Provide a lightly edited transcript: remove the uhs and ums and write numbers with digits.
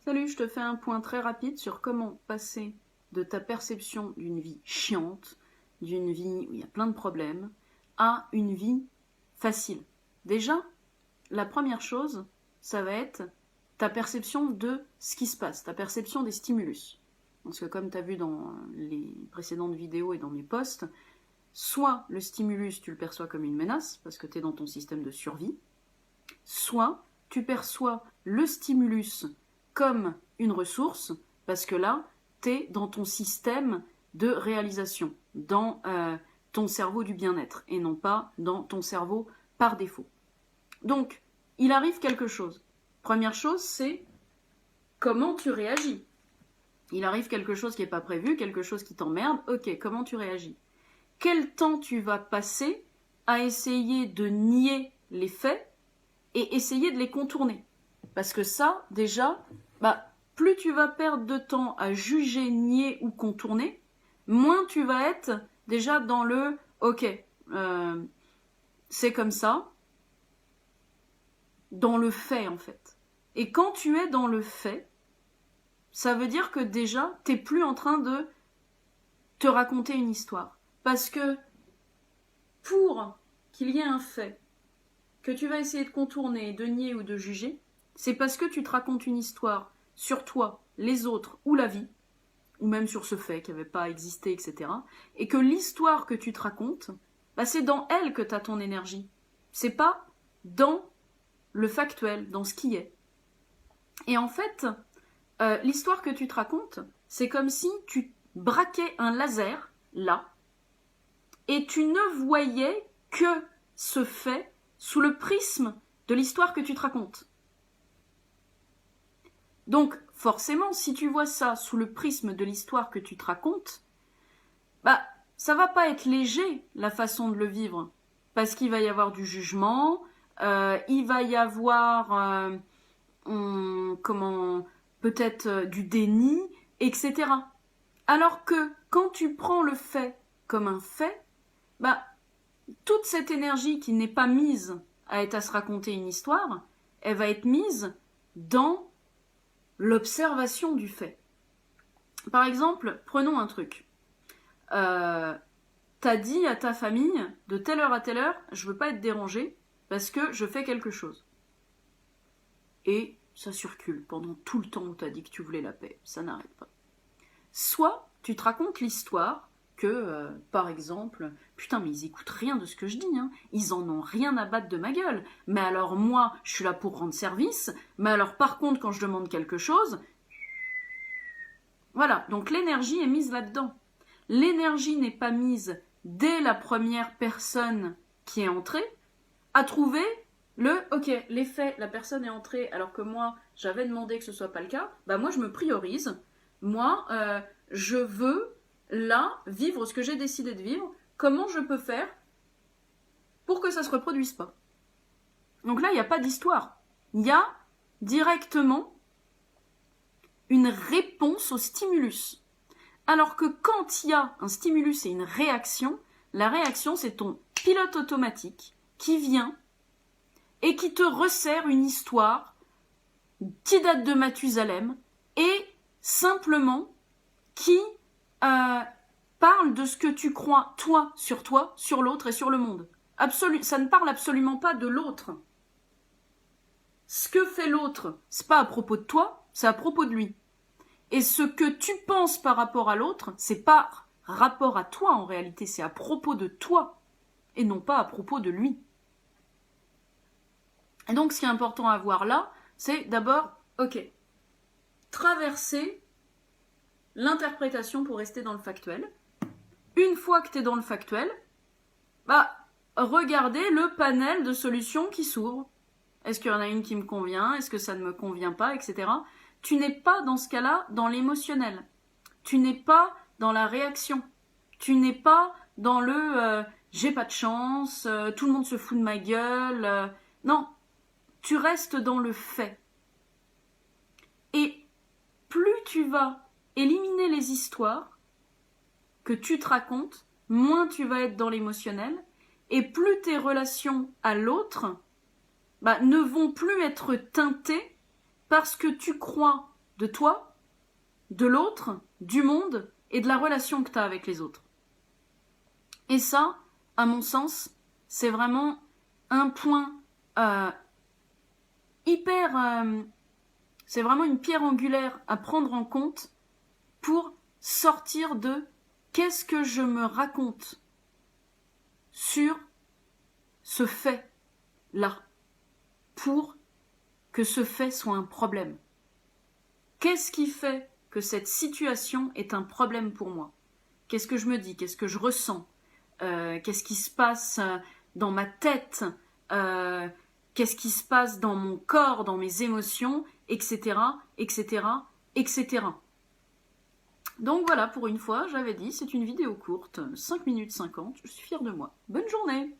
Salut, je te fais un point très rapide sur comment passer de ta perception d'une vie chiante, d'une vie où il y a plein de problèmes, à une vie facile. Déjà, la première chose, ça va être ta perception de ce qui se passe, ta perception des stimulus. Parce que comme tu as vu dans les précédentes vidéos et dans mes posts, soit le stimulus, tu le perçois comme une menace, parce que tu es dans ton système de survie, soit tu perçois le stimulus comme une ressource, parce que là, tu es dans ton système de réalisation, dans ton cerveau du bien-être, et non pas dans ton cerveau par défaut. Donc, il arrive quelque chose. Première chose, c'est comment tu réagis. Il arrive quelque chose qui n'est pas prévu, quelque chose qui t'emmerde, ok, comment tu réagis? Quel temps tu vas passer à essayer de nier les faits et essayer de les contourner? Parce que ça, déjà, plus tu vas perdre de temps à juger, nier ou contourner, moins tu vas être déjà dans le « ok, c'est comme ça », dans le fait en fait. Et quand tu es dans le fait, ça veut dire que déjà, tu n'es plus en train de te raconter une histoire. Parce que pour qu'il y ait un fait que tu vas essayer de contourner, de nier ou de juger, c'est parce que tu te racontes une histoire sur toi, les autres ou la vie, ou même sur ce fait qui n'avait pas existé, etc. Et que l'histoire que tu te racontes, c'est dans elle que tu as ton énergie. C'est pas dans le factuel, dans ce qui est. Et en fait, l'histoire que tu te racontes, c'est comme si tu braquais un laser, là, et tu ne voyais que ce fait sous le prisme de l'histoire que tu te racontes. Donc, forcément, si tu vois ça sous le prisme de l'histoire que tu te racontes, ça va pas être léger, la façon de le vivre. Parce qu'il va y avoir du jugement, il va y avoir, peut-être du déni, etc. Alors que, quand tu prends le fait comme un fait, toute cette énergie qui n'est pas mise à se raconter une histoire, elle va être mise dans l'observation du fait. Par exemple, prenons un truc. T'as dit à ta famille, de telle heure à telle heure, je veux pas être dérangé parce que je fais quelque chose. Et ça circule pendant tout le temps où t'as dit que tu voulais la paix. Ça n'arrête pas. Soit tu te racontes l'histoire que, par exemple, putain, mais ils écoutent rien de ce que je dis, hein. Ils en ont rien à battre de ma gueule. Mais alors moi, je suis là pour rendre service, mais alors par contre, quand je demande quelque chose, voilà, donc l'énergie est mise là-dedans. L'énergie n'est pas mise dès la première personne qui est entrée à trouver ok, les faits, la personne est entrée alors que moi, j'avais demandé que ce soit pas le cas, moi je me priorise, moi, je veux là, vivre ce que j'ai décidé de vivre, comment je peux faire pour que ça se reproduise pas. Donc là, il n'y a pas d'histoire. Il y a directement une réponse au stimulus. Alors que quand il y a un stimulus et une réaction, la réaction, c'est ton pilote automatique qui vient et qui te resserre une histoire qui date de Mathusalem et simplement qui parle de ce que tu crois, toi, sur l'autre et sur le monde. Ça ne parle absolument pas de l'autre. Ce que fait l'autre, c'est pas à propos de toi, c'est à propos de lui. Et ce que tu penses par rapport à l'autre, c'est pas rapport à toi en réalité, c'est à propos de toi et non pas à propos de lui. Et donc ce qui est important à voir là, c'est d'abord, ok, traverser l'interprétation pour rester dans le factuel. Une fois que tu es dans le factuel, regardez le panel de solutions qui s'ouvre. Est-ce qu'il y en a une qui me convient? Est-ce que ça ne me convient pas? Etc. Tu n'es pas dans ce cas-là dans l'émotionnel. Tu n'es pas dans la réaction. Tu n'es pas dans le j'ai pas de chance, tout le monde se fout de ma gueule. Non, tu restes dans le fait. Et plus tu vas éliminer les histoires que tu te racontes, moins tu vas être dans l'émotionnel, et plus tes relations à l'autre ne vont plus être teintées parce que tu crois de toi, de l'autre, du monde et de la relation que tu as avec les autres. Et ça, à mon sens, c'est vraiment un point c'est vraiment une pierre angulaire à prendre en compte pour sortir de qu'est-ce que je me raconte sur ce fait-là, pour que ce fait soit un problème. Qu'est-ce qui fait que cette situation est un problème pour moi? Qu'est-ce que je me dis? Qu'est-ce que je ressens? Qu'est-ce qui se passe dans ma tête? Qu'est-ce qui se passe dans mon corps, dans mes émotions, etc., etc., etc. Donc voilà, pour une fois, j'avais dit, c'est une vidéo courte, 5 minutes 50, je suis fière de moi. Bonne journée!